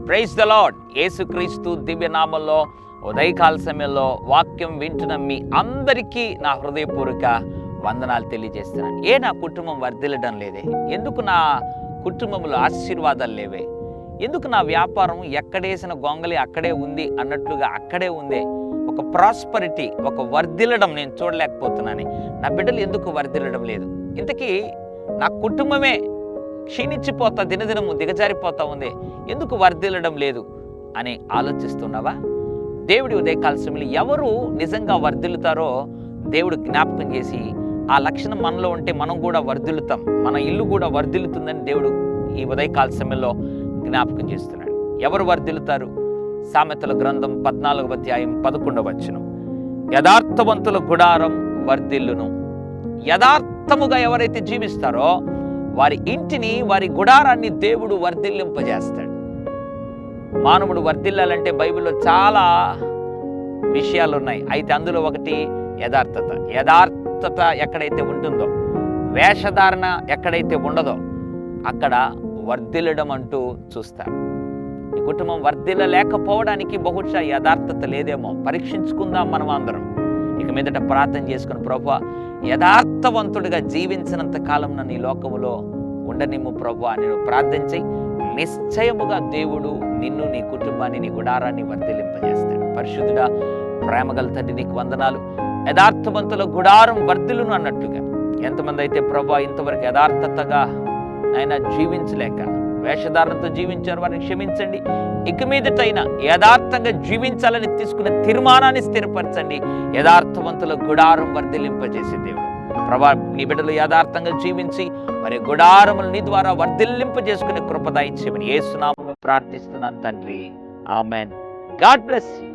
Praise the lord. యేసుక్రీస్తు దివ్యనామంలో ఉదయకాల సమయంలో వాక్యం వింటున్న మీ అందరికీ నా హృదయపూర్వక వందనాలు తెలియజేస్తున్నాను. నా కుటుంబం వర్ధిల్లడం లేదే? ఎందుకు నా కుటుంబంలో ఆశీర్వాదాలు లేవే? ఎందుకు నా వ్యాపారం ఎక్కడేసిన గొంగలి అక్కడే ఉంది అన్నట్లుగా అక్కడే ఉందే? ఒక ప్రాస్పరిటీ, ఒక వర్ధిల్లడం నేను చూడలేకపోతున్నాను. నా బిడ్డలు ఎందుకు వర్ధిల్లడం లేదు? ఇంతకీ నా కుటుంబమే క్షీణించిపోతా, దినదినము దిగజారిపోతా ఉంది, ఎందుకు వర్ధిల్లడం లేదు అని ఆలోచిస్తున్నావా? దేవుడి ఉదయకాల సమయంలో ఎవరు నిజంగా వర్ధిల్లుతారో దేవుడు జ్ఞాపకం చేసి, ఆ లక్షణం మనలో ఉంటే మనం కూడా వర్ధిల్లుతాం, మన ఇల్లు కూడా వర్ధిల్లుతుందని దేవుడు ఈ ఉదయకాల సమయంలో జ్ఞాపకం చేస్తున్నాడు. ఎవరు వర్ధిల్లుతారు? సామెతల గ్రంథం 14వ అధ్యాయం 11వ వచనం, యథార్థవంతుల గుడారం వర్ధిల్లును. యథార్థముగా ఎవరైతే జీవిస్తారో వారి ఇంటిని, వారి గుడారాన్ని దేవుడు వర్ధిల్లింపజేస్తాడు. మానవుడు వర్ధిల్లాలంటే బైబిల్లో చాలా విషయాలు ఉన్నాయి. అయితే అందులో ఒకటి యథార్థత. యథార్థత ఎక్కడైతే ఉంటుందో, వేషధారణ ఎక్కడైతే ఉండదో అక్కడ వర్ధిల్లడం అంటూ చూస్తారు. ఈ కుటుంబం వర్ధిల్లలేకపోవడానికి బహుశా యథార్థత లేదేమో. పరీక్షించుకుందాం మనం అందరం. ఇక మీదట ప్రార్థన చేసుకుని, ప్రభువా యథార్థవంతుడిగా జీవించినంత కాలం నన్ను ఈ లోకములో ఉండనిమ్ము ప్రభువా నేను ప్రార్థన చేయి. నిశ్చయముగా దేవుడు నిన్ను, నీ కుటుంబాన్ని, నీ గుడారాన్ని వర్ధిల్లింపజేస్తాడు. పరిశుద్ధుడా, ప్రేమగల తండ్రి, నీకు వందనాలు. యథార్థవంతుల గుడారం వర్ధిల్లును అన్నట్టుగా ఎంతమంది అయితే ప్రభువా ఇంతవరకు యథార్థతగా ఆయన జీవించలేక వేషధారణతో జీవించారు, వారిని క్షమించండి. ఇక మీదటైనా యథార్థంగా జీవించాలని తీసుకున్న తీర్మానాన్ని స్థిరపరచండి. యథార్థవంతుల గుడారం వర్ధిల్లింపజేసే దేవుడు ప్రభా, నీ బిడ్డలు యథార్థంగా జీవించి మరి గుడారములు నీ ద్వారా వర్ధిల్లింపజేసుకునే కృప దయచేయమని యేసు నామములో ప్రార్థిస్తున్నాను తండ్రి. ఆమెన్. God bless you.